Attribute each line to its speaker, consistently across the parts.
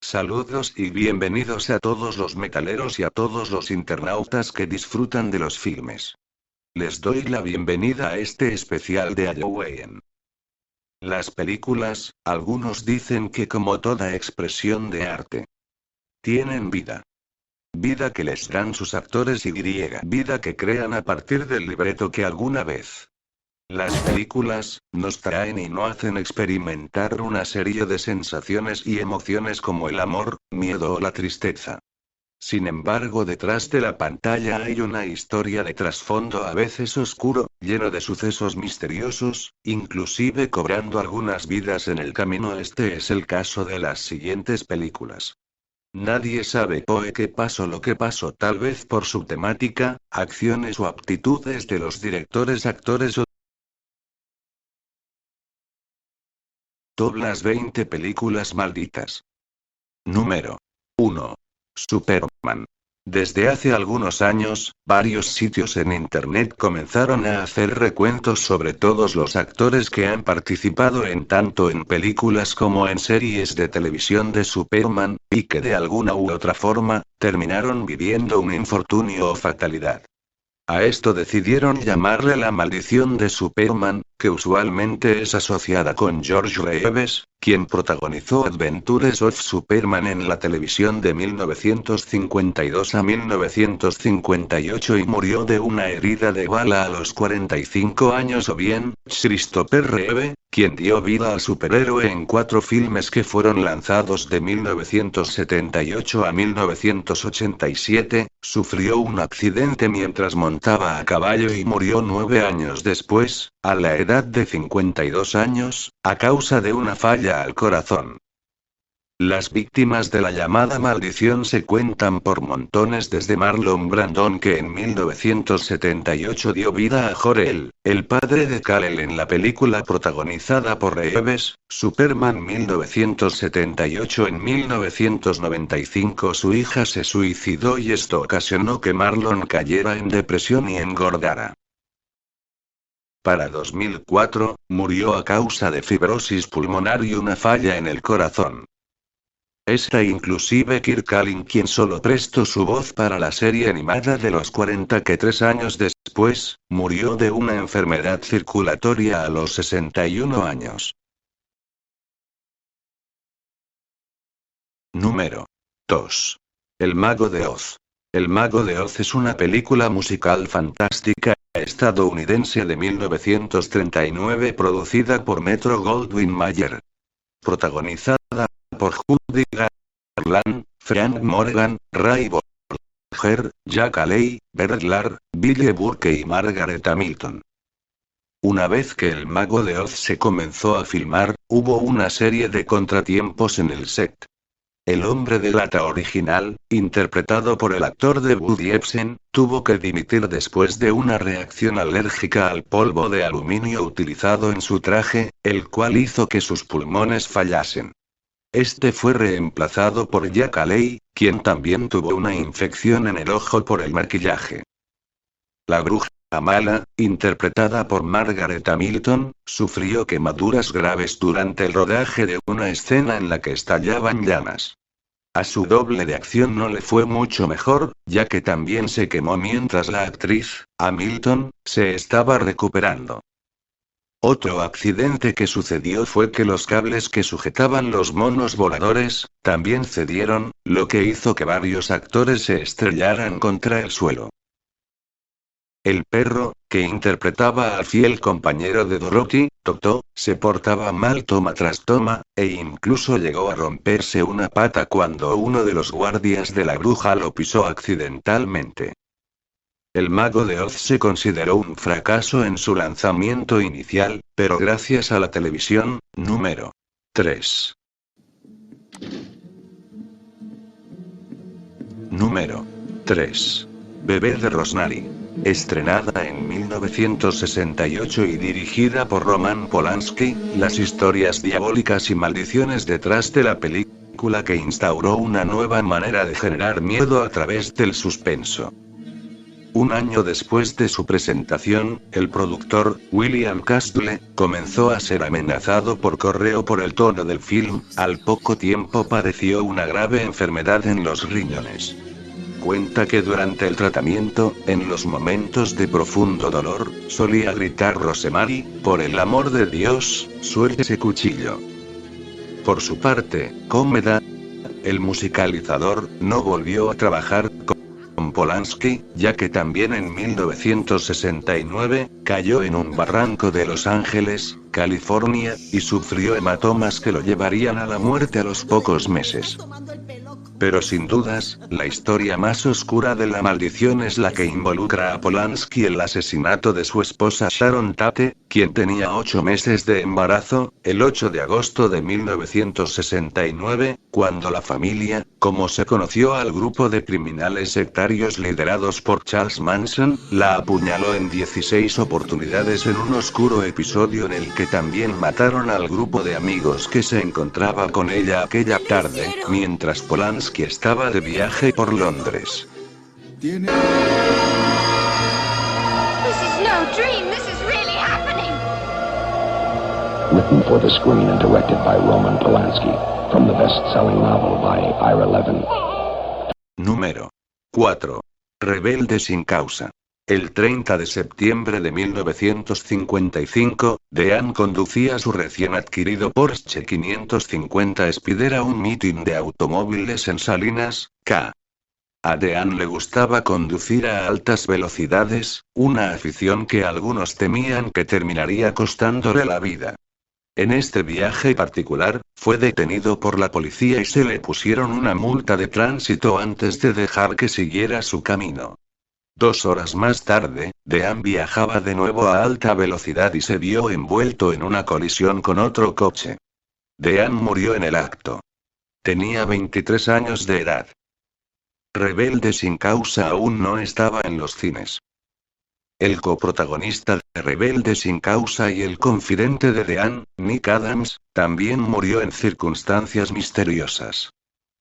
Speaker 1: Saludos y bienvenidos a todos los metaleros y a todos los internautas que disfrutan de los filmes. Les doy la bienvenida a este especial de Halloween. Las películas, algunos dicen que como toda expresión de arte, tienen vida. Vida que les dan sus actores y vida que crean a partir del libreto que alguna vez. Las películas, nos traen y nos hacen experimentar una serie de sensaciones y emociones como el amor, miedo o la tristeza. Sin embargo, detrás de la pantalla hay una historia de trasfondo a veces oscuro, lleno de sucesos misteriosos, inclusive cobrando algunas vidas en el camino. Este es el caso de las siguientes películas. Nadie sabe por qué pasó lo que pasó, tal vez por su temática, acciones o aptitudes de los directores, actores o top las 20 películas malditas. Número 1. Superman. Desde hace algunos años, varios sitios en internet comenzaron a hacer recuentos sobre todos los actores que han participado en tanto en películas como en series de televisión de Superman, y que de alguna u otra forma, terminaron viviendo un infortunio o fatalidad. A esto decidieron llamarle la maldición de Superman, que usualmente es asociada con George Reeves, quien protagonizó Adventures of Superman en la televisión de 1952 a 1958 y murió de una herida de bala a los 45 años, o bien, Christopher Reeve, quien dio vida al superhéroe en 4 filmes que fueron lanzados de 1978 a 1987, sufrió un accidente mientras montaba a caballo y murió 9 años después, a la edad de 52 años, a causa de una falla al corazón. Las víctimas de la llamada maldición se cuentan por montones, desde Marlon Brando, que en 1978 dio vida a Jor-El, el padre de Kal-El en la película protagonizada por Reeves, Superman 1978. En 1995 su hija se suicidó y esto ocasionó que Marlon cayera en depresión y engordara. Para 2004, murió a causa de fibrosis pulmonar y una falla en el corazón. Inclusive Kirk Allen, quien solo prestó su voz para la serie animada de los 40, que 3 años después, murió de una enfermedad circulatoria a los 61 años. Número 2. El Mago de Oz. El Mago de Oz es una película musical fantástica estadounidense de 1939 producida por Metro-Goldwyn-Mayer. Protagonizada por Judy Garland, Frank Morgan, Ray Bolger, Jack Haley, Bert Lahr, Billy Burke y Margaret Hamilton. Una vez que El Mago de Oz se comenzó a filmar, hubo una serie de contratiempos en el set. El hombre de lata original, interpretado por el actor de Woody Ebsen, tuvo que dimitir después de una reacción alérgica al polvo de aluminio utilizado en su traje, el cual hizo que sus pulmones fallasen. Este fue reemplazado por Jack Haley, quien también tuvo una infección en el ojo por el maquillaje. La bruja mala, interpretada por Margaret Hamilton, sufrió quemaduras graves durante el rodaje de una escena en la que estallaban llamas. A su doble de acción no le fue mucho mejor, ya que también se quemó mientras la actriz, Hamilton, se estaba recuperando. Otro accidente que sucedió fue que los cables que sujetaban los monos voladores, también cedieron, lo que hizo que varios actores se estrellaran contra el suelo. El perro, que interpretaba al fiel compañero de Dorothy, Toto, se portaba mal toma tras toma, e incluso llegó a romperse una pata cuando uno de los guardias de la bruja lo pisó accidentalmente. El Mago de Oz se consideró un fracaso en su lanzamiento inicial, pero gracias a la televisión, número 3. Número 3. Bebé de Rosemary. Estrenada en 1968 y dirigida por Roman Polanski, las historias diabólicas y maldiciones detrás de la película que instauró una nueva manera de generar miedo a través del suspenso. Un año después de su presentación, el productor, William Castle, comenzó a ser amenazado por correo por el tono del film. Al poco tiempo padeció una grave enfermedad en los riñones. Cuenta que durante el tratamiento, en los momentos de profundo dolor, solía gritar Rosemary, por el amor de Dios, suelte ese cuchillo. Por su parte, Komeda, el musicalizador, no volvió a trabajar con Polanski, ya que también en 1969, cayó en un barranco de Los Ángeles, California, y sufrió hematomas que lo llevarían a la muerte a los pocos meses. Pero sin dudas, la historia más oscura de la maldición es la que involucra a Polanski en el asesinato de su esposa Sharon Tate, quien tenía 8 meses de embarazo, el 8 de agosto de 1969, cuando la familia, como se conoció al grupo de criminales sectarios liderados por Charles Manson, la apuñaló en 16 oportunidades en un oscuro episodio en el que también mataron al grupo de amigos que se encontraba con ella aquella tarde, mientras Polanski estaba de viaje por Londres.
Speaker 2: This is no dream, this is really happening.
Speaker 3: Written for the screen and directed by Roman Polanski, from the best-selling novel by Ira Levin.
Speaker 1: Número 4. Rebelde sin causa. El 30 de septiembre de 1955, Dean conducía su recién adquirido Porsche 550 Spider a un mitin de automóviles en Salinas, K. A Dean le gustaba conducir a altas velocidades, una afición que algunos temían que terminaría costándole la vida. En este viaje particular, fue detenido por la policía y se le pusieron una multa de tránsito antes de dejar que siguiera su camino. 2 horas más tarde, Dean viajaba de nuevo a alta velocidad y se vio envuelto en una colisión con otro coche. Dean murió en el acto. Tenía 23 años de edad. Rebelde sin causa aún no estaba en los cines. El coprotagonista de Rebelde sin causa y el confidente de Dean, Nick Adams, también murió en circunstancias misteriosas.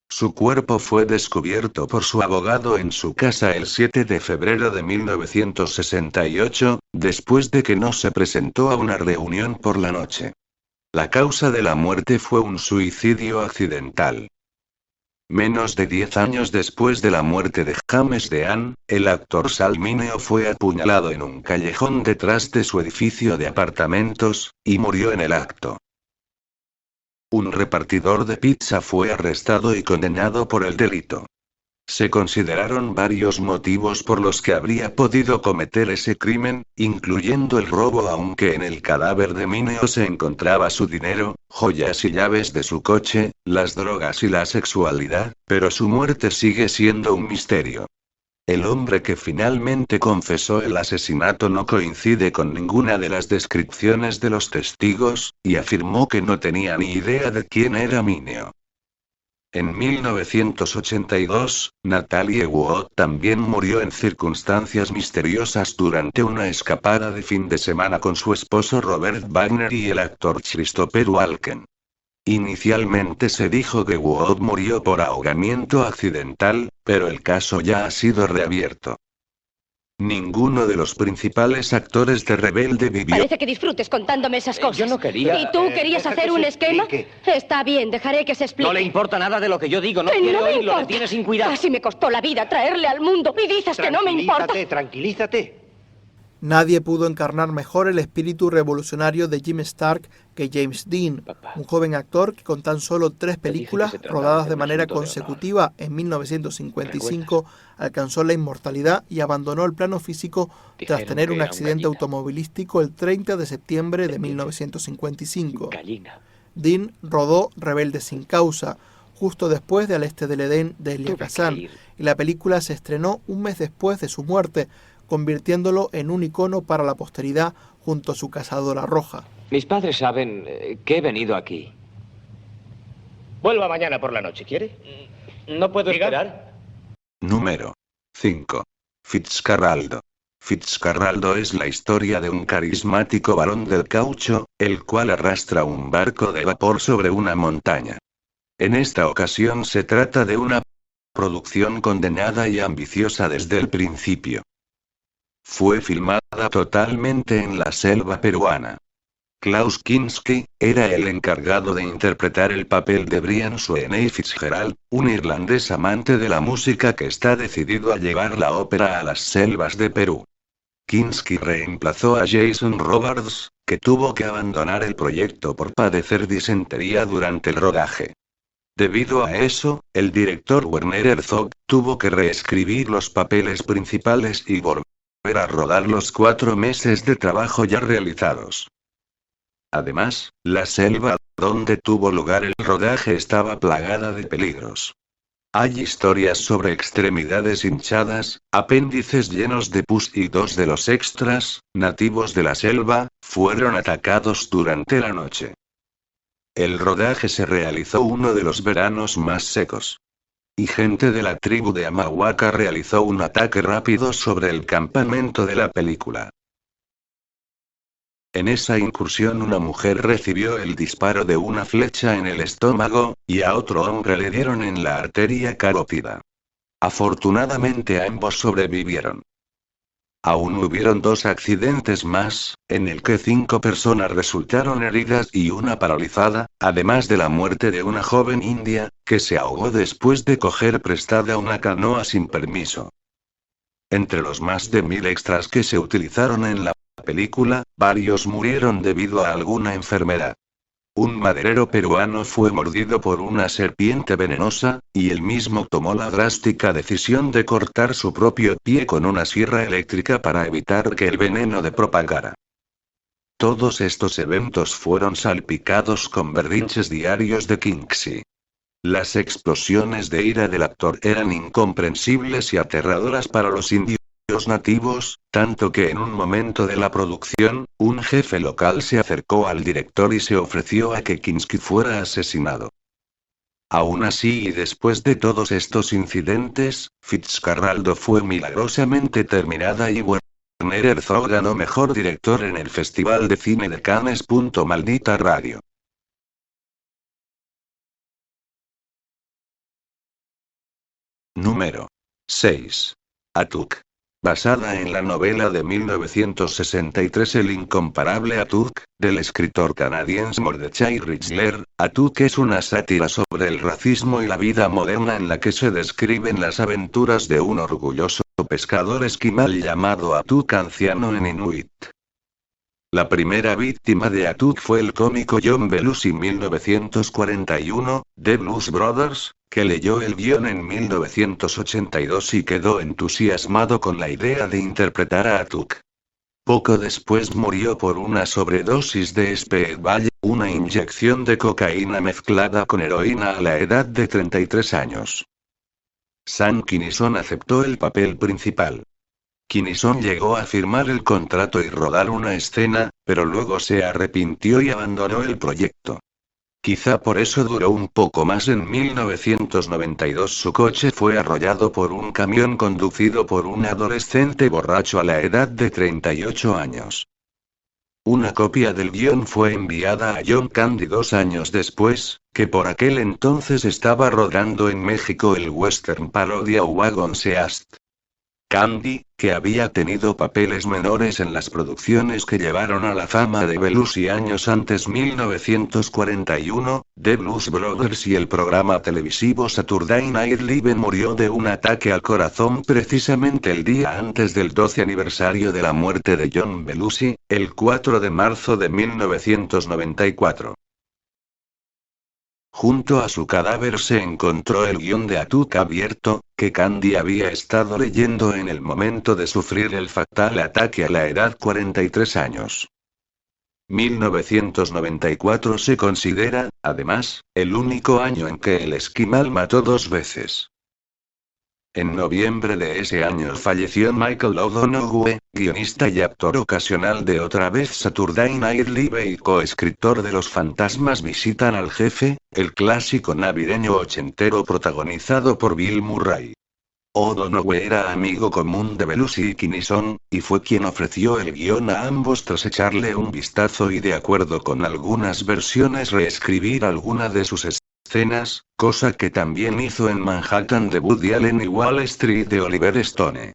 Speaker 1: Su cuerpo fue descubierto por su abogado en su casa el 7 de febrero de 1968, después de que no se presentó a una reunión por la noche. La causa de la muerte fue un suicidio accidental. Menos de 10 años después de la muerte de James Dean, el actor Sal Mineo fue apuñalado en un callejón detrás de su edificio de apartamentos, y murió en el acto. Un repartidor de pizza fue arrestado y condenado por el delito. Se consideraron varios motivos por los que habría podido cometer ese crimen, incluyendo el robo, aunque en el cadáver de Mineo se encontraba su dinero, joyas y llaves de su coche, las drogas y la sexualidad, pero su muerte sigue siendo un misterio. El hombre que finalmente confesó el asesinato no coincide con ninguna de las descripciones de los testigos, y afirmó que no tenía ni idea de quién era Mineo. En 1982, Natalie Wood también murió en circunstancias misteriosas durante una escapada de fin de semana con su esposo Robert Wagner y el actor Christopher Walken. Inicialmente se dijo que Wood murió por ahogamiento accidental, pero el caso ya ha sido reabierto. Ninguno de los principales actores de Rebelde vivió.
Speaker 4: Parece que disfrutes contándome esas cosas.
Speaker 5: Yo no quería...
Speaker 4: ¿Y tú querías hacer un esquema? Está bien, dejaré que se explique.
Speaker 5: No le importa nada de lo que yo digo, no
Speaker 4: Que
Speaker 5: quiere
Speaker 4: no me
Speaker 5: oírlo, le
Speaker 4: importa.
Speaker 5: tiene sin cuidado.
Speaker 4: Casi me costó la vida traerle al mundo y dices que no me importa.
Speaker 5: Tranquilízate.
Speaker 6: Nadie pudo encarnar mejor el espíritu revolucionario de Jim Stark que James Dean, un joven actor que con tan solo 3 películas, rodadas de manera consecutiva en 1955, alcanzó la inmortalidad y abandonó el plano físico tras tener un accidente automovilístico el 30 de septiembre de 1955. Dean rodó Rebelde sin causa, justo después de Al este del Edén de Elia Kazan, y la película se estrenó un mes después de su muerte, convirtiéndolo en un icono para la posteridad junto a su cazadora roja.
Speaker 7: Mis padres saben que he venido aquí.
Speaker 5: Vuelva mañana por la noche, ¿quiere? ¿No puedo esperar?
Speaker 1: Número 5. Fitzcarraldo. Fitzcarraldo es la historia de un carismático varón del caucho, el cual arrastra un barco de vapor sobre una montaña. En esta ocasión se trata de una producción condenada y ambiciosa desde el principio. fue filmada totalmente en la selva peruana. Klaus Kinski era el encargado de interpretar el papel de Brian Sweeney Fitzgerald, un irlandés amante de la música que está decidido a llevar la ópera a las selvas de Perú. Kinski reemplazó a Jason Robards, que tuvo que abandonar el proyecto por padecer disentería durante el rodaje. Debido a eso, el director Werner Herzog tuvo que reescribir los papeles principales y volver a rodar los 4 meses de trabajo ya realizados. Además, la selva donde tuvo lugar el rodaje estaba plagada de peligros. Hay historias sobre extremidades hinchadas, apéndices llenos de pus y 2 de los extras, nativos de la selva, fueron atacados durante la noche. El rodaje se realizó uno de los veranos más secos. Y gente de la tribu de Amahuaca realizó un ataque rápido sobre el campamento de la película. En esa incursión una mujer recibió el disparo de una flecha en el estómago, y a otro hombre le dieron en la arteria carótida. Afortunadamente ambos sobrevivieron. Aún hubieron 2 accidentes más, en el que 5 personas resultaron heridas y una paralizada, además de la muerte de una joven india, que se ahogó después de coger prestada una canoa sin permiso. Entre los más de 1000 extras que se utilizaron en la película, varios murieron debido a alguna enfermedad. Un maderero peruano fue mordido por una serpiente venenosa, y él mismo tomó la drástica decisión de cortar su propio pie con una sierra eléctrica para evitar que el veneno se propagara. Todos estos eventos fueron salpicados con berrinches diarios de Kinski. Las explosiones de ira del actor eran incomprensibles y aterradoras para los indios nativos, tanto que en un momento de la producción, un jefe local se acercó al director y se ofreció a que Kinski fuera asesinado. Aún así y después de todos estos incidentes, Fitzcarraldo fue milagrosamente terminada y Werner Herzog ganó mejor director en el Festival de Cine de Cannes. Maldita radio. Número 6. Atuk. Basada en la novela de 1963 El incomparable Atuk, del escritor canadiense Mordechai Richler, Atuk es una sátira sobre el racismo y la vida moderna en la que se describen las aventuras de un orgulloso pescador esquimal llamado Atuk anciano en inuit. La primera víctima de Atuk fue el cómico John Belushi 1941, de Blues Brothers, que leyó el guión en 1982 y quedó entusiasmado con la idea de interpretar a Atuk. Poco después murió por una sobredosis de Speedball, una inyección de cocaína mezclada con heroína a la edad de 33 años. Sam Kinison aceptó el papel principal. Kinison llegó a firmar el contrato y rodar una escena, pero luego se arrepintió y abandonó el proyecto. Quizá por eso duró un poco más. En 1992 su coche fue arrollado por un camión conducido por un adolescente borracho a la edad de 38 años. Una copia del guión fue enviada a John Candy 2 años después, que por aquel entonces estaba rodando en México el western parodia Wagon Seast. Candy, que había tenido papeles menores en las producciones que llevaron a la fama de Belushi años antes 1941, The Blues Brothers y el programa televisivo Saturday Night Live, murió de un ataque al corazón precisamente el día antes del 12 aniversario de la muerte de John Belushi, el 4 de marzo de 1994. Junto a su cadáver se encontró el guión de Atuk abierto, que Candy había estado leyendo en el momento de sufrir el fatal ataque a la edad 43 años. 1994 se considera, además, el único año en que el esquimal mató 2 veces. En noviembre de ese año falleció Michael O'Donoghue, guionista y actor ocasional de Otra vez Saturday Night Live y coescritor de Los fantasmas visitan al jefe, el clásico navideño ochentero protagonizado por Bill Murray. O'Donoghue era amigo común de Belushi y Kinison, y fue quien ofreció el guión a ambos tras echarle un vistazo y, de acuerdo con algunas versiones, reescribir alguna de sus escenas, cosa que también hizo en Manhattan de Woody Allen y Wall Street de Oliver Stone.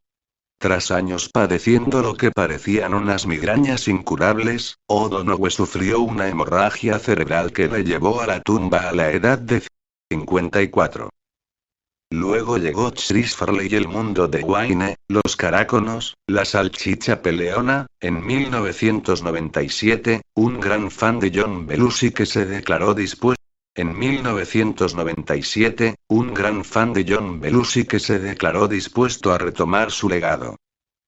Speaker 1: Tras años padeciendo lo que parecían unas migrañas incurables, O'Donoghue sufrió una hemorragia cerebral que le llevó a la tumba a la edad de 54. Luego llegó Chris Farley y el mundo de Wayne, los Caraconos, la salchicha peleona. En 1997, un gran fan de John Belushi que se declaró dispuesto. En 1997, un gran fan de John Belushi que se declaró dispuesto a retomar su legado.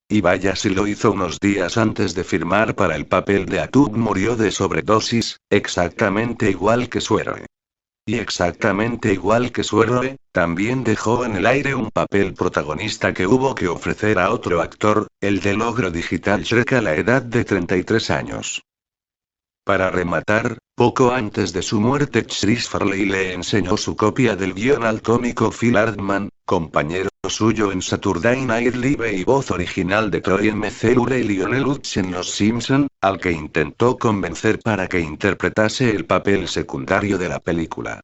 Speaker 1: Y vaya si lo hizo. Unos días antes de firmar para el papel de Atub murió de sobredosis, exactamente igual que su héroe. Y exactamente igual que su héroe, también dejó en el aire un papel protagonista que hubo que ofrecer a otro actor, el del ogro digital Shrek a la edad de 33 años. Para rematar, poco antes de su muerte Chris Farley le enseñó su copia del guión al cómico Phil Hartman, compañero suyo en Saturday Night Live y voz original de Troy McClure y Lionel Hutz en Los Simpson, al que intentó convencer para que interpretase el papel secundario de la película.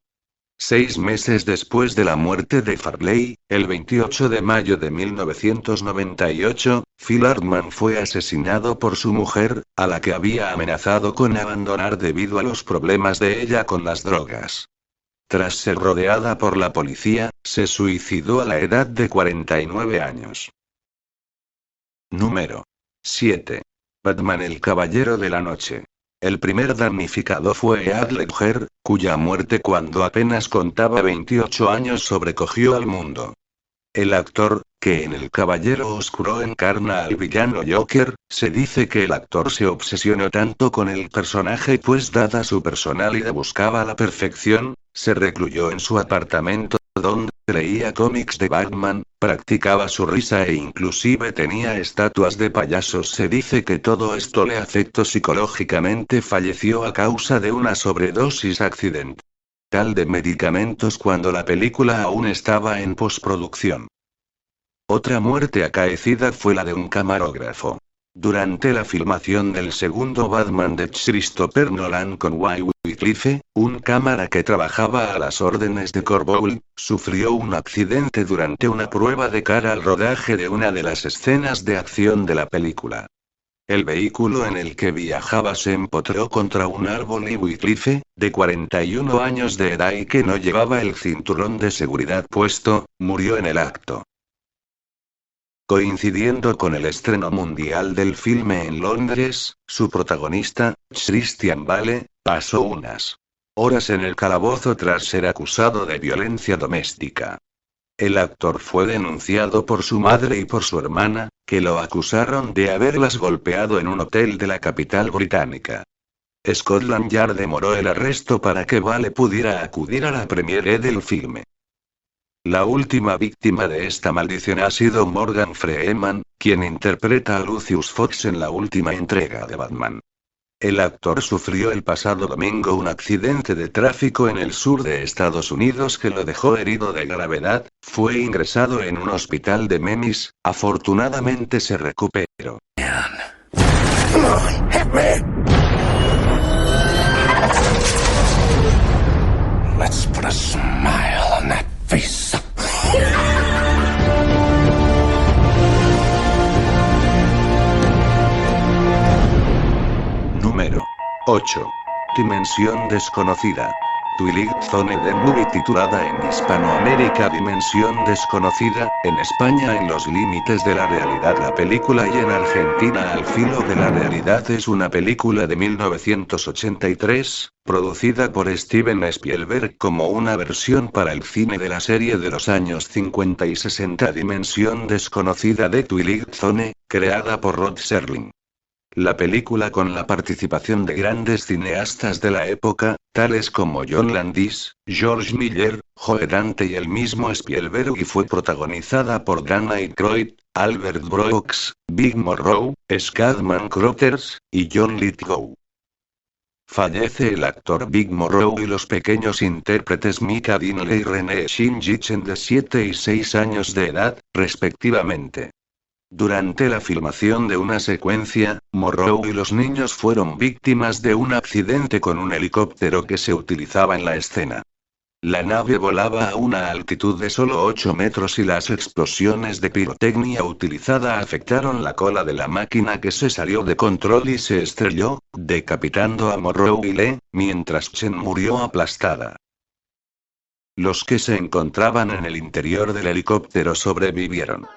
Speaker 1: 6 meses después de la muerte de Farley, el 28 de mayo de 1998, Phil Hartman fue asesinado por su mujer, a la que había amenazado con abandonar debido a los problemas de ella con las drogas. Tras ser rodeada por la policía, se suicidó a la edad de 49 años. Número 7. Batman el Caballero de la Noche. El primer damnificado fue Heath Ledger, cuya muerte cuando apenas contaba 28 años sobrecogió al mundo. El actor, que en El Caballero Oscuro encarna al villano Joker, se dice que el actor se obsesionó tanto con el personaje pues dada su personalidad buscaba la perfección, se recluyó en su apartamento donde leía cómics de Batman, practicaba su risa e inclusive tenía estatuas de payasos. Se dice que todo esto le afectó psicológicamente. Falleció a causa de una sobredosis accidental de medicamentos cuando la película aún estaba en postproducción. Otra muerte acaecida fue la de un camarógrafo. Durante la filmación del segundo Batman de Christopher Nolan con Wycliffe, un cámara que trabajaba a las órdenes de Corbould, sufrió un accidente durante una prueba de cara al rodaje de una de las escenas de acción de la película. El vehículo en el que viajaba se empotró contra un árbol y Wycliffe, de 41 años de edad y que no llevaba el cinturón de seguridad puesto, murió en el acto. Coincidiendo con el estreno mundial del filme en Londres, su protagonista, Christian Bale, pasó unas horas en el calabozo tras ser acusado de violencia doméstica. El actor fue denunciado por su madre y por su hermana, que lo acusaron de haberlas golpeado en un hotel de la capital británica. Scotland Yard demoró el arresto para que Bale pudiera acudir a la premiere del filme. La última víctima de esta maldición ha sido Morgan Freeman, quien interpreta a Lucius Fox en la última entrega de Batman. El actor sufrió el pasado domingo un accidente de tráfico en el sur de Estados Unidos que lo dejó herido de gravedad, fue ingresado en un hospital de Memphis, afortunadamente se recuperó.
Speaker 3: Let's put a smile on that face.
Speaker 1: Número 8. Dimensión desconocida. Twilight Zone The Movie, titulada en Hispanoamérica Dimensión desconocida, en España En los límites de la realidad la película y en Argentina Al filo de la realidad, es una película de 1983, producida por Steven Spielberg como una versión para el cine de la serie de los años 50 y 60 Dimensión desconocida de Twilight Zone, creada por Rod Serling. La película, con la participación de grandes cineastas de la época, tales como John Landis, George Miller, Joe Dante y el mismo Spielberg, y fue protagonizada por Dan Aykroyd, Albert Brooks, Big Morrow, Scatman Crothers, y John Lithgow. Fallece el actor Big Morrow y los pequeños intérpretes Mika Dinley y Renee Shinjichen de 7 y 6 años de edad, respectivamente. Durante la filmación de una secuencia, Morrow y los niños fueron víctimas de un accidente con un helicóptero que se utilizaba en la escena. La nave volaba a una altitud de solo 8 metros y las explosiones de pirotecnia utilizada afectaron la cola de la máquina, que se salió de control y se estrelló, decapitando a Morrow y Lee, mientras Chen murió aplastada. Los que se encontraban en el interior del helicóptero sobrevivieron.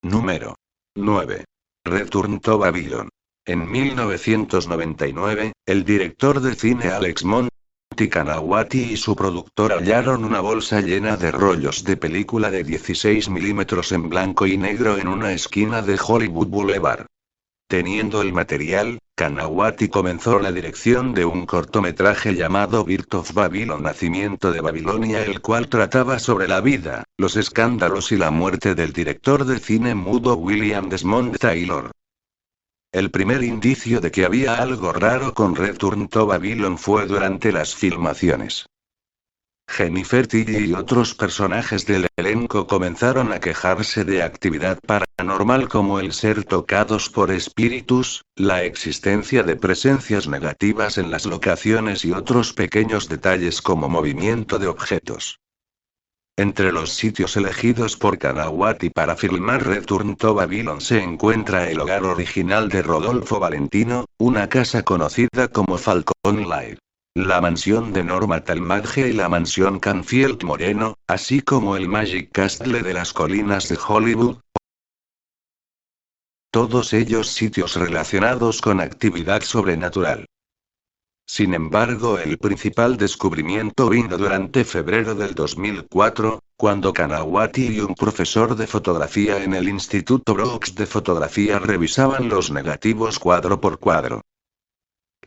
Speaker 1: Número 9. Return to Babylon. En 1999, el director de cine Alex Monty Kanawati y su productor hallaron una bolsa llena de rollos de película de 16 milímetros en blanco y negro en una esquina de Hollywood Boulevard. Teniendo el material, Kanawati comenzó la dirección de un cortometraje llamado Birth of Babylon, Nacimiento de Babilonia, el cual trataba sobre la vida, los escándalos y la muerte del director de cine mudo William Desmond Taylor. El primer indicio de que había algo raro con Return to Babylon fue durante las filmaciones. Jennifer Tilly y otros personajes del elenco comenzaron a quejarse de actividad paranormal, como el ser tocados por espíritus, la existencia de presencias negativas en las locaciones y otros pequeños detalles como movimiento de objetos. Entre los sitios elegidos por Kanawati para filmar Return to Babylon se encuentra el hogar original de Rodolfo Valentino, una casa conocida como Falcon Light, la mansión de Norma Talmadge y la mansión Canfield Moreno, así como el Magic Castle de las colinas de Hollywood. Todos ellos sitios relacionados con actividad sobrenatural. Sin embargo, el principal descubrimiento vino durante febrero del 2004, cuando Kanawati y un profesor de fotografía en el Instituto Brooks de Fotografía revisaban los negativos cuadro por cuadro.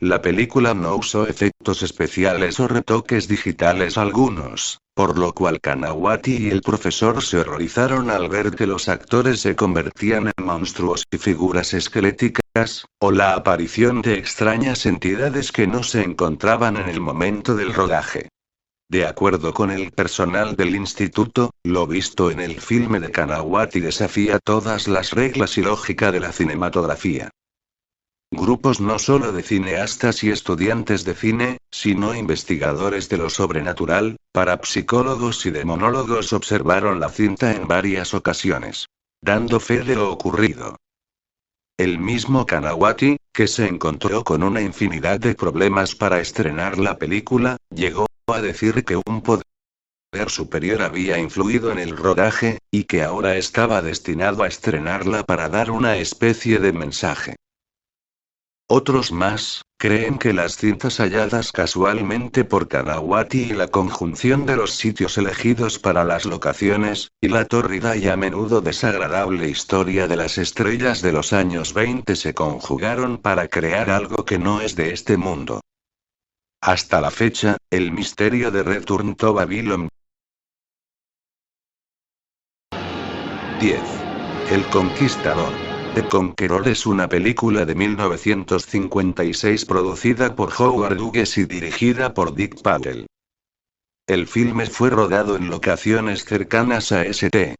Speaker 1: La película no usó efectos especiales o retoques digitales algunos, por lo cual Kanawati y el profesor se horrorizaron al ver que los actores se convertían en monstruos y figuras esqueléticas, o la aparición de extrañas entidades que no se encontraban en el momento del rodaje. De acuerdo con el personal del instituto, lo visto en el filme de Kanawati desafía todas las reglas y lógica de la cinematografía. Grupos no solo de cineastas y estudiantes de cine, sino investigadores de lo sobrenatural, parapsicólogos y demonólogos observaron la cinta en varias ocasiones, dando fe de lo ocurrido. El mismo Kanawati, que se encontró con una infinidad de problemas para estrenar la película, llegó a decir que un poder superior había influido en el rodaje, y que ahora estaba destinado a estrenarla para dar una especie de mensaje. Otros más, creen que las cintas halladas casualmente por Kanawati y la conjunción de los sitios elegidos para las locaciones, y la tórrida y a menudo desagradable historia de las estrellas de los años 20 se conjugaron para crear algo que no es de este mundo. Hasta la fecha, el misterio de Return to Babylon. 10. El Conquistador. The Conqueror es una película de 1956 producida por Howard Hughes y dirigida por Dick Patel. El filme fue rodado en locaciones cercanas a St.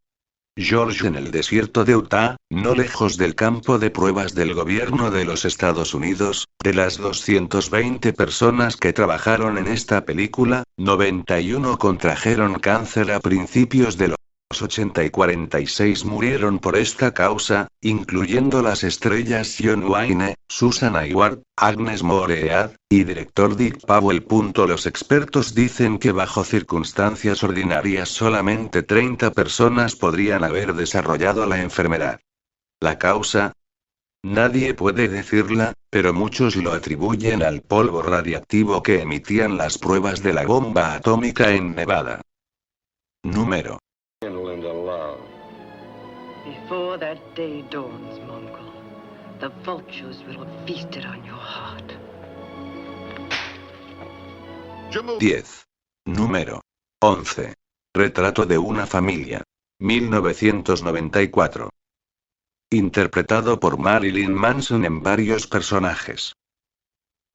Speaker 1: George en el desierto de Utah, no lejos del campo de pruebas del gobierno de los Estados Unidos. De las 220 personas que trabajaron en esta película, 91 contrajeron cáncer a principios de los 80 y 46 murieron por esta causa, incluyendo las estrellas John Wayne, Susan Hayward, Agnes Moorehead, y director Dick Powell. Los expertos dicen que bajo circunstancias ordinarias solamente 30 personas podrían haber desarrollado la enfermedad. ¿La causa? Nadie puede decirla, pero muchos lo atribuyen al polvo radiactivo que emitían las pruebas de la bomba atómica en Nevada. Número.
Speaker 8: Before that day dawns, Mongol, the vultures will have feasted on your heart.
Speaker 1: 10. Número 11. Retrato de una familia. 1994. Interpretado por Marilyn Manson en varios personajes.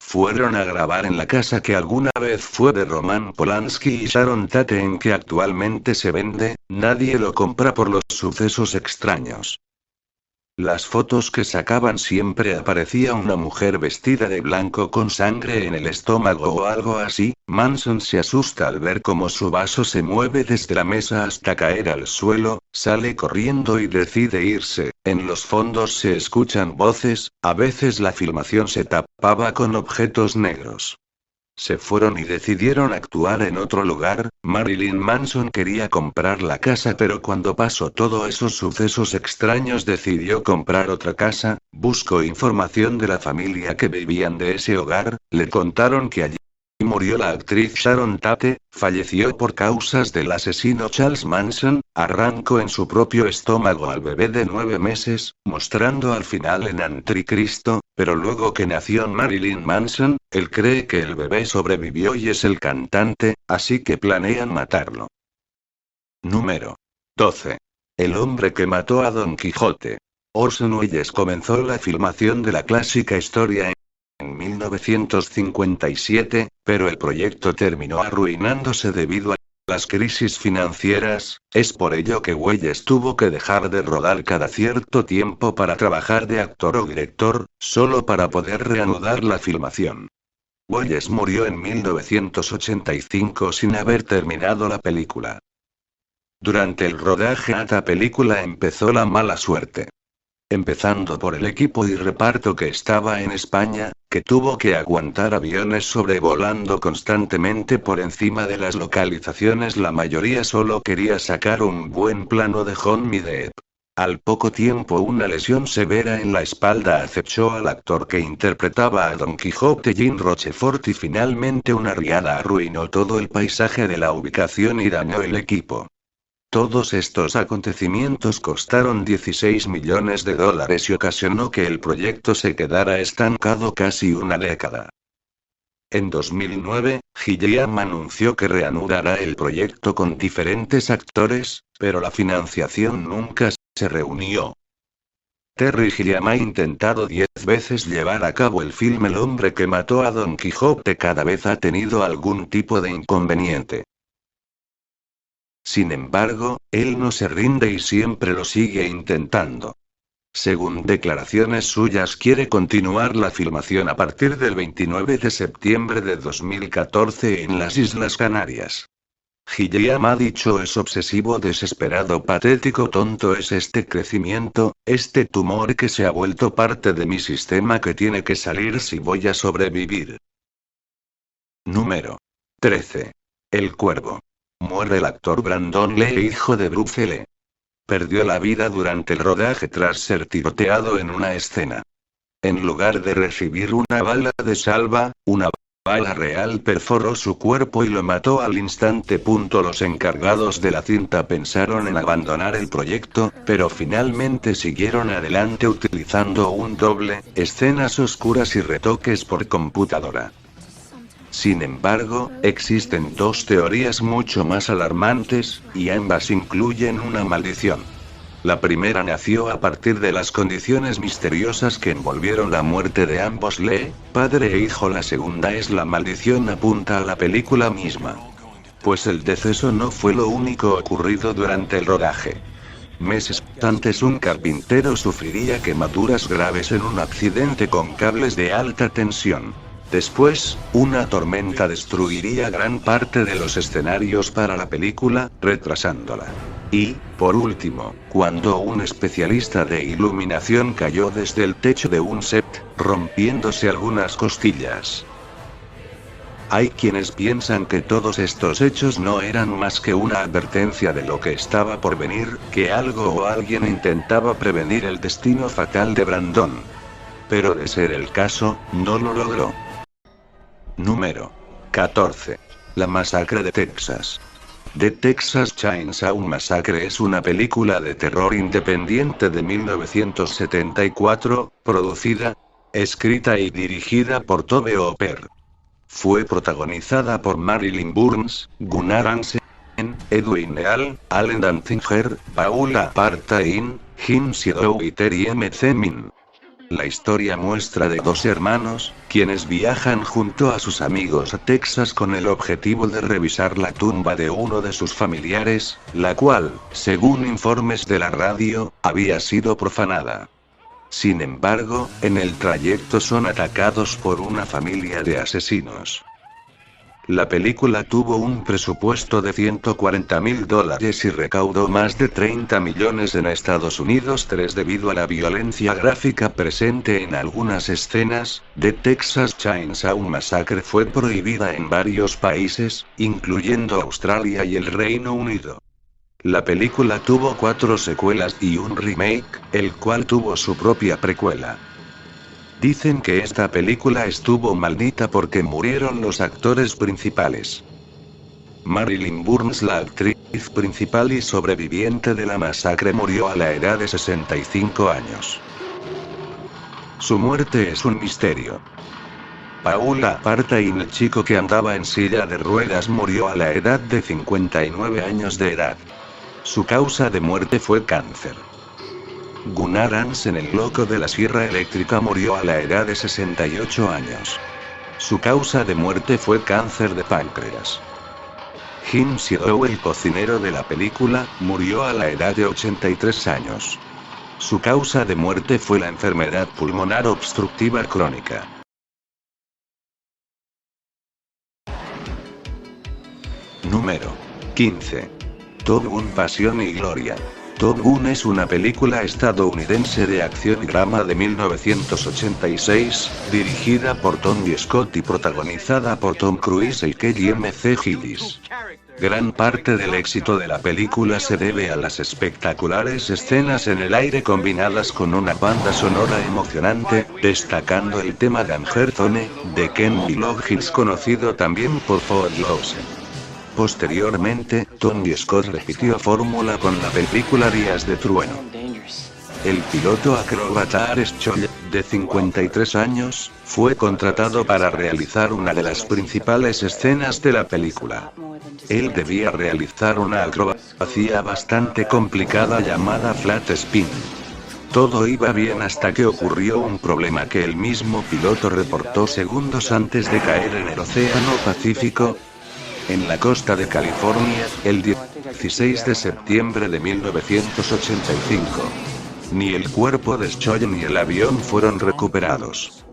Speaker 1: Fueron a grabar en la casa que alguna vez fue de Roman Polanski y Sharon Tate, en que actualmente se vende. Nadie lo compra por los sucesos extraños. Las fotos que sacaban siempre aparecía una mujer vestida de blanco con sangre en el estómago o algo así. Manson se asusta al ver cómo su vaso se mueve desde la mesa hasta caer al suelo, sale corriendo y decide irse. En los fondos se escuchan voces, a veces la filmación se tapaba con objetos negros. Se fueron y decidieron actuar en otro lugar. Marilyn Manson quería comprar la casa, pero cuando pasó todos esos sucesos extraños decidió comprar otra casa. Buscó información de la familia que vivían de ese hogar. Le contaron que allí murió la actriz Sharon Tate, falleció por causas del asesino Charles Manson, arrancó en su propio estómago al bebé de 9 meses, mostrando al final en Anticristo, pero luego que nació Marilyn Manson, él cree que el bebé sobrevivió y es el cantante, así que planean matarlo. Número 12. El hombre que mató a Don Quijote. Orson Welles comenzó la filmación de la clásica historia en 1957, pero el proyecto terminó arruinándose debido a las crisis financieras. Es por ello que Welles tuvo que dejar de rodar cada cierto tiempo para trabajar de actor o director, solo para poder reanudar la filmación. Welles murió en 1985 sin haber terminado la película. Durante el rodaje de esta película empezó la mala suerte. Empezando por el equipo y reparto que estaba en España, que tuvo que aguantar aviones sobrevolando constantemente por encima de las localizaciones. La mayoría solo quería sacar un buen plano de Johnny Depp. Al poco tiempo una lesión severa en la espalda acechó al actor que interpretaba a Don Quijote, Jean Rochefort, y finalmente una riada arruinó todo el paisaje de la ubicación y dañó el equipo. Todos estos acontecimientos costaron $16 millones y ocasionó que el proyecto se quedara estancado casi una década. En 2009, Gilliam anunció que reanudará el proyecto con diferentes actores, pero la financiación nunca se reunió. Terry Gilliam ha intentado 10 veces llevar a cabo el film El hombre que mató a Don Quijote. Cada vez ha tenido algún tipo de inconveniente. Sin embargo, él no se rinde y siempre lo sigue intentando. Según declaraciones suyas, quiere continuar la filmación a partir del 29 de septiembre de 2014 en las Islas Canarias. Gilliam ha dicho: es obsesivo, desesperado, patético, tonto es este crecimiento, este tumor que se ha vuelto parte de mi sistema que tiene que salir si voy a sobrevivir. Número 13. El Cuervo. Muere el actor Brandon Lee, hijo de Bruce Lee. Perdió la vida durante el rodaje tras ser tiroteado en una escena. En lugar de recibir una bala de salva, una bala real perforó su cuerpo y lo mató al instante. Los encargados de la cinta pensaron en abandonar el proyecto, pero finalmente siguieron adelante utilizando un doble, escenas oscuras y retoques por computadora. Sin embargo, existen dos teorías mucho más alarmantes, y ambas incluyen una maldición. La primera nació a partir de las condiciones misteriosas que envolvieron la muerte de ambos Lee, padre e hijo. La segunda es la maldición apunta a la película misma. Pues el deceso no fue lo único ocurrido durante el rodaje. Meses antes, un carpintero sufriría quemaduras graves en un accidente con cables de alta tensión. Después, una tormenta destruiría gran parte de los escenarios para la película, retrasándola. Y, por último, cuando un especialista de iluminación cayó desde el techo de un set, rompiéndose algunas costillas. Hay quienes piensan que todos estos hechos no eran más que una advertencia de lo que estaba por venir, que algo o alguien intentaba prevenir el destino fatal de Brandon. Pero de ser el caso, no lo logró. Número 14. La masacre de Texas. The Texas Chainsaw Massacre es una película de terror independiente de 1974, producida, escrita y dirigida por Tobe Hooper. Fue protagonizada por Marilyn Burns, Gunnar Hansen, Edwin Neal, Allen Danziger, Paula Partain, Jim Siedow y Terry M. Zemin. La historia muestra de dos hermanos, quienes viajan junto a sus amigos a Texas con el objetivo de revisar la tumba de uno de sus familiares, la cual, según informes de la radio, había sido profanada. Sin embargo, en el trayecto son atacados por una familia de asesinos. La película tuvo un presupuesto de $140.000 y recaudó más de 30 millones en Estados Unidos debido a la violencia gráfica presente en algunas escenas. The Texas Chainsaw Massacre fue prohibida en varios países, incluyendo Australia y el Reino Unido. La película tuvo 4 secuelas y un remake, el cual tuvo su propia precuela. Dicen que esta película estuvo maldita porque murieron los actores principales. Marilyn Burns, la actriz principal y sobreviviente de la masacre, murió a la edad de 65 años. Su muerte es un misterio. Paula Partain, el chico que andaba en silla de ruedas, murió a la edad de 59 años de edad. Su causa de muerte fue cáncer. Gunnar Hansen, el loco de la sierra eléctrica, murió a la edad de 68 años. Su causa de muerte fue cáncer de páncreas. Jim Siedow, el cocinero de la película, murió a la edad de 83 años. Su causa de muerte fue la enfermedad pulmonar obstructiva crónica. Número 15. Top Gun: Pasión y Gloria. Top Gun es una película estadounidense de acción y drama de 1986, dirigida por Tony Scott y protagonizada por Tom Cruise y Kelly McGillis. Gran parte del éxito de la película se debe a las espectaculares escenas en el aire combinadas con una banda sonora emocionante, destacando el tema Danger Zone, de Kenny Loggins, conocido también por Footloose. Posteriormente, Tony Scott repitió fórmula con la película Días de Trueno. El piloto acróbata Ares Cholle, de 53 años, fue contratado para realizar una de las principales escenas de la película. Él debía realizar una acrobacia bastante complicada llamada flat spin. Todo iba bien hasta que ocurrió un problema que el mismo piloto reportó segundos antes de caer en el Océano Pacífico, en la costa de California, el 16 de septiembre de 1985. Ni el cuerpo de Scholl ni el avión fueron recuperados.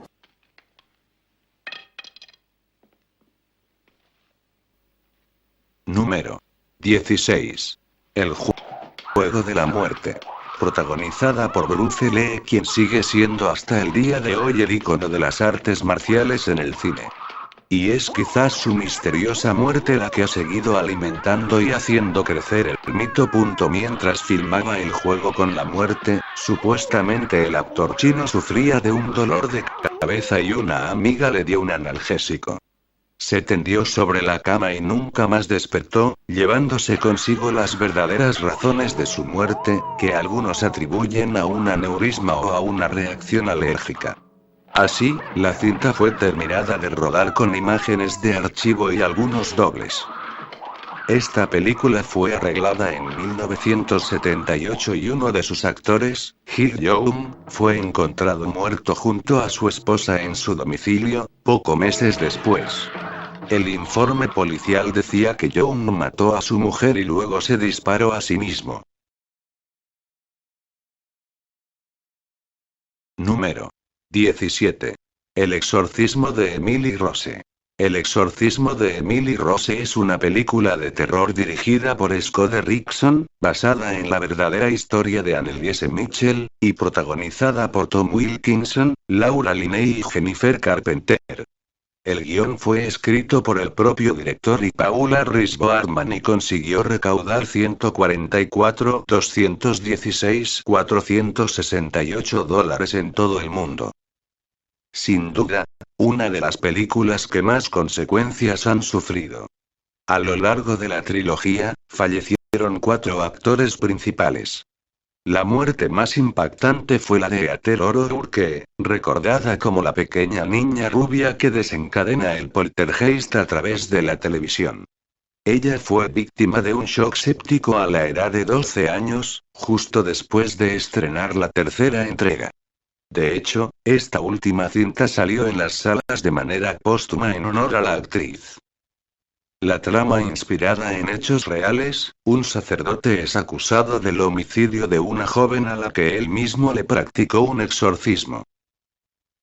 Speaker 1: Número 16. El juego de la muerte. Protagonizada por Bruce Lee, quien sigue siendo hasta el día de hoy el ícono de las artes marciales en el cine. Y es quizás su misteriosa muerte la que ha seguido alimentando y haciendo crecer el mito. Mientras filmaba el juego con la muerte, supuestamente el actor chino sufría de un dolor de cabeza y una amiga le dio un analgésico. Se tendió sobre la cama y nunca más despertó, llevándose consigo las verdaderas razones de su muerte, que algunos atribuyen a un aneurisma o a una reacción alérgica. Así, la cinta fue terminada de rodar con imágenes de archivo y algunos dobles. Esta película fue arreglada en 1978 y uno de sus actores, Gil Young, fue encontrado muerto junto a su esposa en su domicilio, pocos meses después. El informe policial decía que Young mató a su mujer y luego se disparó a sí mismo. Número 17. El exorcismo de Emily Rose. El exorcismo de Emily Rose es una película de terror dirigida por Scott Derrickson, basada en la verdadera historia de Anneliese Mitchell, y protagonizada por Tom Wilkinson, Laura Linney y Jennifer Carpenter. El guión fue escrito por el propio director y Paula Rhys Boardman y consiguió recaudar $144.216.468 en todo el mundo. Sin duda, una de las películas que más consecuencias han sufrido. A lo largo de la trilogía, fallecieron 4 actores principales. La muerte más impactante fue la de Ethel O'Rourke, recordada como la pequeña niña rubia que desencadena el poltergeist a través de la televisión. Ella fue víctima de un shock séptico a la edad de 12 años, justo después de estrenar la tercera entrega. De hecho, esta última cinta salió en las salas de manera póstuma en honor a la actriz. La trama inspirada en hechos reales, un sacerdote es acusado del homicidio de una joven a la que él mismo le practicó un exorcismo.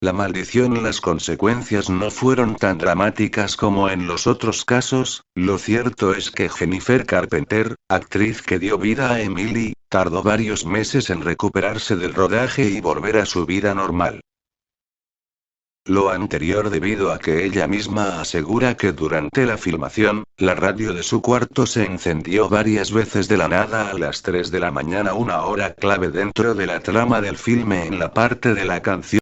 Speaker 1: La maldición y las consecuencias no fueron tan dramáticas como en los otros casos. Lo cierto es que Jennifer Carpenter, actriz que dio vida a Emily, tardó varios meses en recuperarse del rodaje y volver a su vida normal. Lo anterior debido a que ella misma asegura que durante la filmación, la radio de su cuarto se encendió varias veces de la nada a las 3 de la mañana, una hora clave dentro de la trama del filme en la parte de la canción.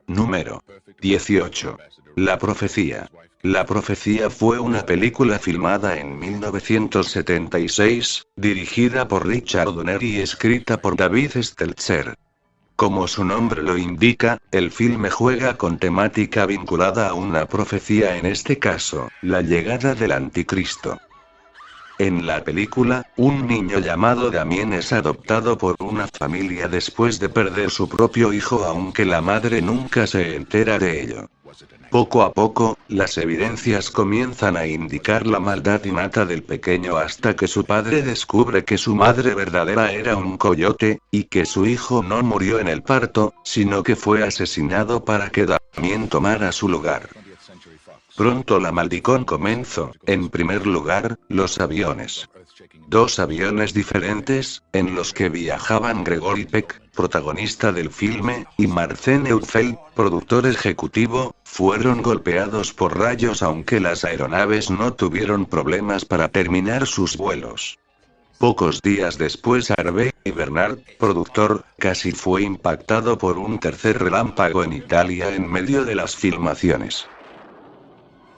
Speaker 1: Número 18. La profecía. La profecía fue una película filmada en 1976, dirigida por Richard Donner y escrita por David Stelzer. Como su nombre lo indica, el filme juega con temática vinculada a una profecía, en este caso, la llegada del anticristo. En la película, un niño llamado Damien es adoptado por una familia después de perder su propio hijo, aunque la madre nunca se entera de ello. Poco a poco, las evidencias comienzan a indicar la maldad innata del pequeño hasta que su padre descubre que su madre verdadera era un coyote, y que su hijo no murió en el parto, sino que fue asesinado para que Damien tomara su lugar. Pronto la maldición comenzó. En primer lugar, los aviones. 2 aviones diferentes, en los que viajaban Gregory Peck, protagonista del filme, y Marcel Neufeld, productor ejecutivo, fueron golpeados por rayos, aunque las aeronaves no tuvieron problemas para terminar sus vuelos. Pocos días después, Harvey Bernard, productor, casi fue impactado por un tercer relámpago en Italia en medio de las filmaciones.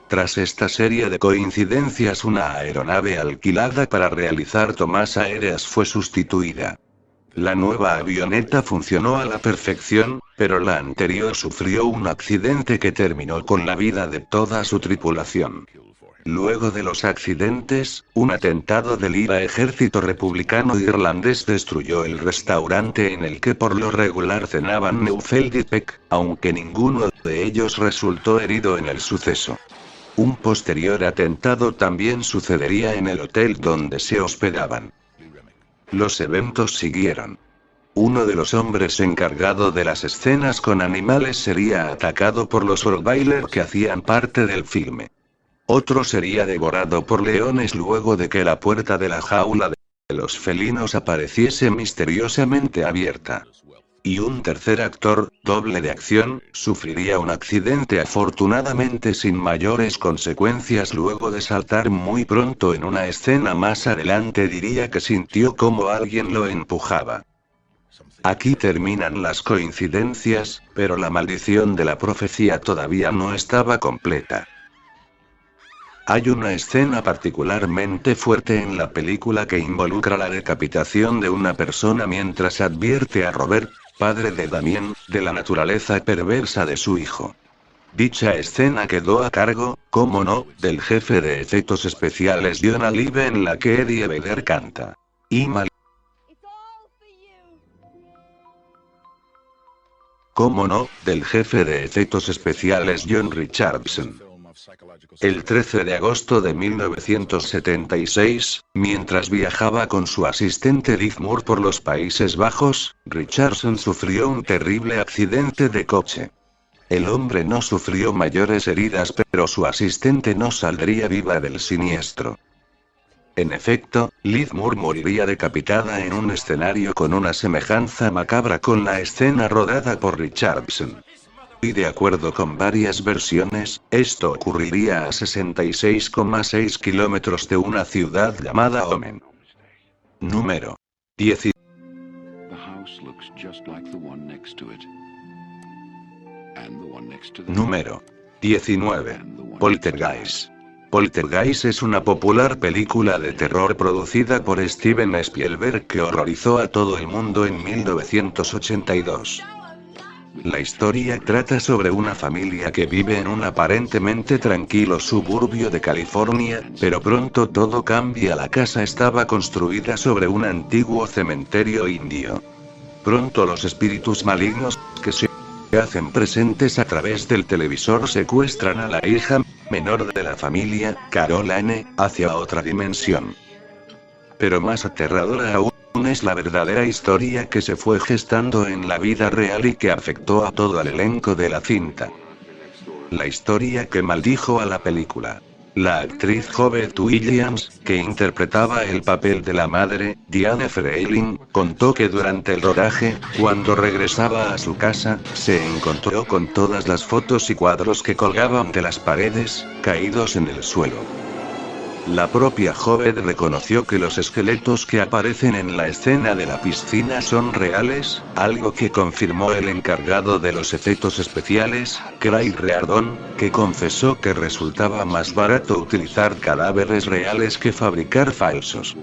Speaker 1: Tras esta serie de coincidencias, una aeronave alquilada para realizar tomas aéreas fue sustituida. La nueva avioneta funcionó a la perfección, pero la anterior sufrió un accidente que terminó con la vida de toda su tripulación. Luego de los accidentes, un atentado del IRA ejército republicano irlandés destruyó el restaurante en el que por lo regular cenaban Neufeld y Peck, aunque ninguno de ellos resultó herido en el suceso. Un posterior atentado también sucedería en el hotel donde se hospedaban. Los eventos siguieron. Uno de los hombres encargado de las escenas con animales sería atacado por los Rottweiler que hacían parte del filme. Otro sería devorado por leones luego de que la puerta de la jaula de los felinos apareciese misteriosamente abierta. Y un tercer actor, doble de acción, sufriría un accidente afortunadamente sin mayores consecuencias luego de saltar muy pronto en una escena. Más adelante diría que sintió como alguien lo empujaba. Aquí terminan las coincidencias, pero la maldición de la profecía todavía no estaba completa. Hay una escena particularmente fuerte en la película que involucra la decapitación de una persona mientras advierte a Robert, padre de Damien, de la naturaleza perversa de su hijo. Dicha escena quedó a cargo, como no, del jefe de efectos especiales John Alive, en la que Eddie Vedder canta. Como no, del jefe de efectos especiales John Richardson. El 13 de agosto de 1976, mientras viajaba con su asistente Liz Moore por los Países Bajos, Richardson sufrió un terrible accidente de coche. El hombre no sufrió mayores heridas, pero su asistente no saldría viva del siniestro. En efecto, Liz Moore moriría decapitada en un escenario con una semejanza macabra con la escena rodada por Richardson. Y de acuerdo con varias versiones, esto ocurriría a 66,6 kilómetros de una ciudad llamada Omen. Número 10. Número 19. Poltergeist. Poltergeist es una popular película de terror producida por Steven Spielberg que horrorizó a todo el mundo en 1982. La historia trata sobre una familia que vive en un aparentemente tranquilo suburbio de California, pero pronto todo cambia. La casa estaba construida sobre un antiguo cementerio indio. Pronto los espíritus malignos, que se hacen presentes a través del televisor, secuestran a la hija menor de la familia, Caroline, hacia otra dimensión. Pero más aterradora aún es la verdadera historia que se fue gestando en la vida real y que afectó a todo el elenco de la cinta. La historia que maldijo a la película. La actriz Jovette Williams, que interpretaba el papel de la madre, Diane Freilin, contó que durante el rodaje, cuando regresaba a su casa, se encontró con todas las fotos y cuadros que colgaban de las paredes, caídos en el suelo. La propia Jovette reconoció que los esqueletos que aparecen en la escena de la piscina son reales, algo que confirmó el encargado de los efectos especiales, Craig Reardon, que confesó que resultaba más barato utilizar cadáveres reales que fabricar falsos.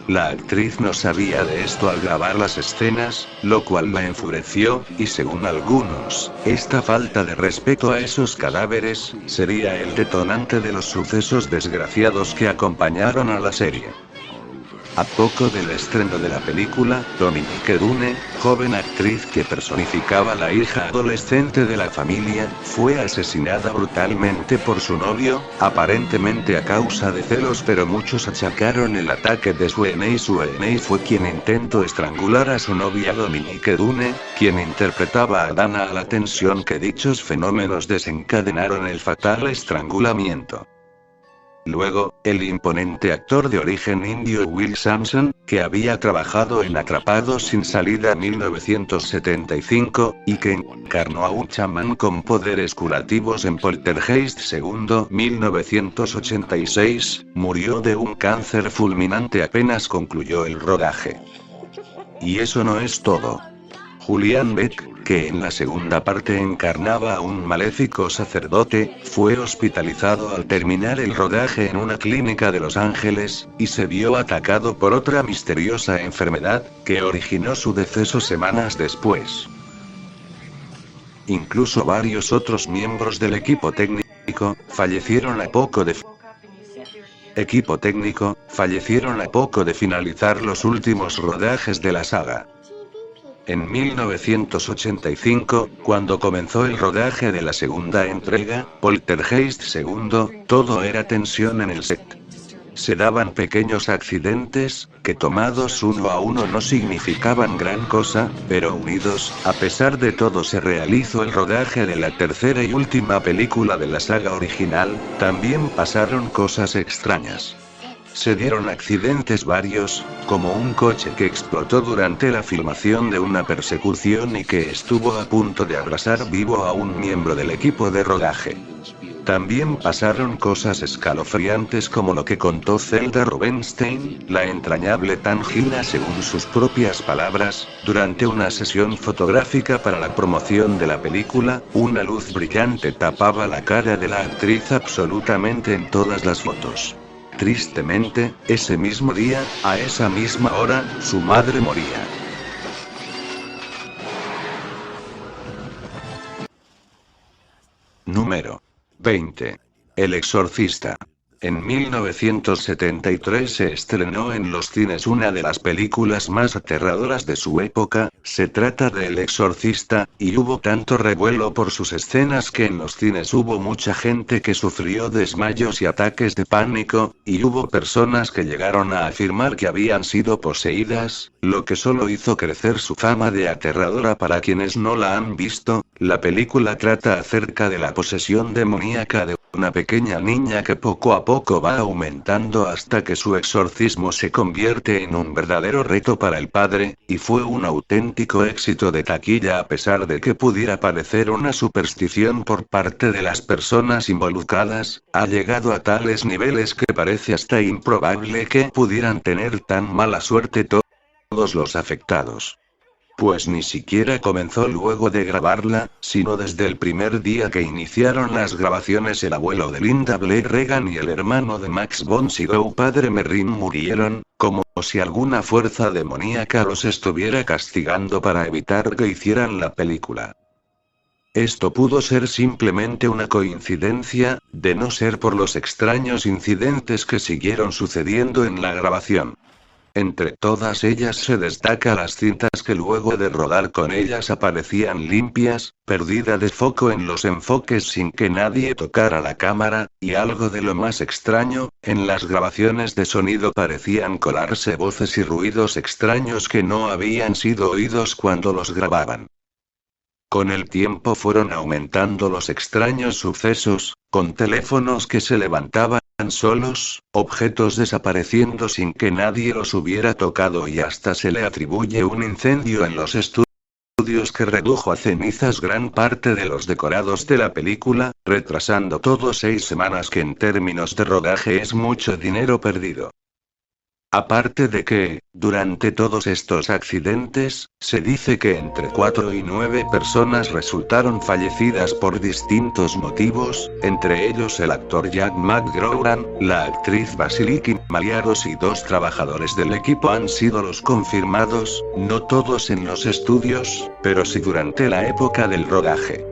Speaker 1: La actriz no sabía de esto al grabar las escenas, lo cual la enfureció, y según algunos, esta falta de respeto a esos cadáveres sería el detonante de los sucesos desgraciados que acompañaron a la serie. A poco del estreno de la película, Dominique Dunne, joven actriz que personificaba la hija adolescente de la familia, fue asesinada brutalmente por su novio, aparentemente a causa de celos, pero muchos achacaron el ataque de Sweeney. Sweeney fue quien intentó estrangular a su novia Dominique Dunne, quien interpretaba a Dana, a la tensión que dichos fenómenos desencadenaron el fatal estrangulamiento. Luego, el imponente actor de origen indio Will Sampson, que había trabajado en Atrapados sin salida 1975, y que encarnó a un chamán con poderes curativos en Poltergeist II 1986, murió de un cáncer fulminante apenas concluyó el rodaje. Y eso no es todo. Julian Beck, que en la segunda parte encarnaba a un maléfico sacerdote, fue hospitalizado al terminar el rodaje en una clínica de Los Ángeles, y se vio atacado por otra misteriosa enfermedad, que originó su deceso semanas después. Incluso varios otros miembros del equipo técnico fallecieron a poco de finalizar los últimos rodajes de la saga. En 1985, cuando comenzó el rodaje de la segunda entrega, Poltergeist II, todo era tensión en el set. Se daban pequeños accidentes, que tomados uno a uno no significaban gran cosa, pero unidos, a pesar de todo se realizó el rodaje de la tercera y última película de la saga original. También pasaron cosas extrañas. Se dieron accidentes varios, como un coche que explotó durante la filmación de una persecución y que estuvo a punto de abrasar vivo a un miembro del equipo de rodaje. También pasaron cosas escalofriantes como lo que contó Zelda Rubinstein, la entrañable Tangina según sus propias palabras, durante una sesión fotográfica para la promoción de la película, una luz brillante tapaba la cara de la actriz absolutamente en todas las fotos. Tristemente, ese mismo día, a esa misma hora, su madre moría. Número 20. El Exorcista. En 1973 se estrenó en los cines una de las películas más aterradoras de su época. Se trata de El Exorcista, y hubo tanto revuelo por sus escenas que en los cines hubo mucha gente que sufrió desmayos y ataques de pánico, y hubo personas que llegaron a afirmar que habían sido poseídas, lo que solo hizo crecer su fama de aterradora. Para quienes no la han visto, la película trata acerca de la posesión demoníaca de una pequeña niña que poco a poco va aumentando hasta que su exorcismo se convierte en un verdadero reto para el padre, y fue un auténtico éxito de taquilla a pesar de que pudiera parecer una superstición por parte de las personas involucradas. Ha llegado a tales niveles que parece hasta improbable que pudieran tener tan mala suerte todos los afectados. Pues ni siquiera comenzó luego de grabarla, sino desde el primer día que iniciaron las grabaciones el abuelo de Linda Blair Regan y el hermano de Max von Sydow padre Merrin murieron, como si alguna fuerza demoníaca los estuviera castigando para evitar que hicieran la película. Esto pudo ser simplemente una coincidencia, de no ser por los extraños incidentes que siguieron sucediendo en la grabación. Entre todas ellas se destaca las cintas que luego de rodar con ellas aparecían limpias, perdida de foco en los enfoques sin que nadie tocara la cámara, y algo de lo más extraño, en las grabaciones de sonido parecían colarse voces y ruidos extraños que no habían sido oídos cuando los grababan. Con el tiempo fueron aumentando los extraños sucesos, con teléfonos que se levantaban solos, objetos desapareciendo sin que nadie los hubiera tocado y hasta se le atribuye un incendio en los estudios que redujo a cenizas gran parte de los decorados de la película, retrasando todo 6 semanas que en términos de rodaje es mucho dinero perdido. Aparte de que, durante todos estos accidentes, se dice que entre 4 y 9 personas resultaron fallecidas por distintos motivos, entre ellos el actor Jack McGrowan, la actriz Vasiliki Maliaros y 2 trabajadores del equipo han sido los confirmados, no todos en los estudios, pero sí durante la época del rodaje.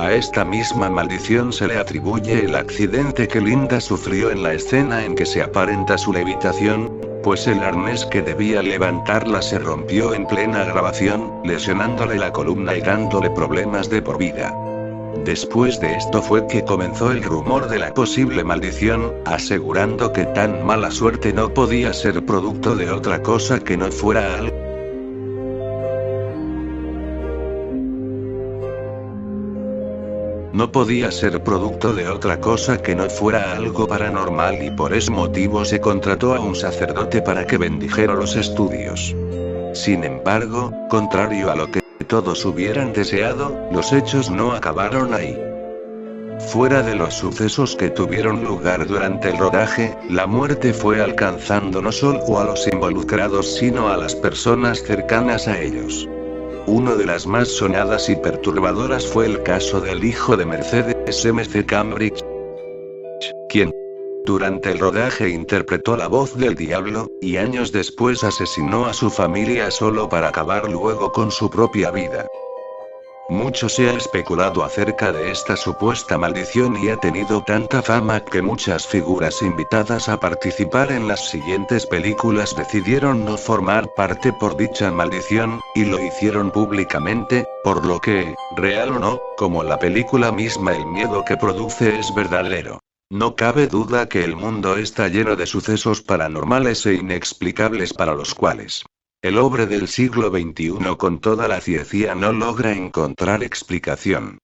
Speaker 1: A esta misma maldición se le atribuye el accidente que Linda sufrió en la escena en que se aparenta su levitación, pues el arnés que debía levantarla se rompió en plena grabación, lesionándole la columna y dándole problemas de por vida. Después de esto fue que comenzó el rumor de la posible maldición, asegurando que tan mala suerte no podía ser producto de otra cosa que no fuera algo. No podía ser producto de otra cosa que no fuera algo paranormal y por ese motivo se contrató a un sacerdote para que bendijera los estudios. Sin embargo, contrario a lo que todos hubieran deseado, los hechos no acabaron ahí. Fuera de los sucesos que tuvieron lugar durante el rodaje, la muerte fue alcanzando no solo a los involucrados sino a las personas cercanas a ellos. Una de las más sonadas y perturbadoras fue el caso del hijo de Mercedes MC Cambridge, quien, durante el rodaje interpretó la voz del diablo, y años después asesinó a su familia solo para acabar luego con su propia vida. Mucho se ha especulado acerca de esta supuesta maldición y ha tenido tanta fama que muchas figuras invitadas a participar en las siguientes películas decidieron no formar parte por dicha maldición, y lo hicieron públicamente, por lo que, real o no, como la película misma el miedo que produce es verdadero. No cabe duda que el mundo está lleno de sucesos paranormales e inexplicables para los cuales el hombre del siglo XXI con toda la ciencia no logra encontrar explicación.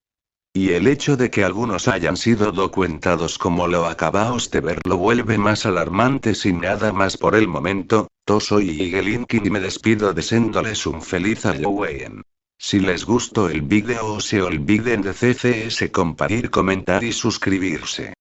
Speaker 1: Y el hecho de que algunos hayan sido documentados como lo acabamos de ver lo vuelve más alarmante. Sin nada más por el momento, soy Iggy Linkin y me despido deseándoles un feliz Halloween. Si les gustó el vídeo, se olviden de CCS, compartir, comentar y suscribirse.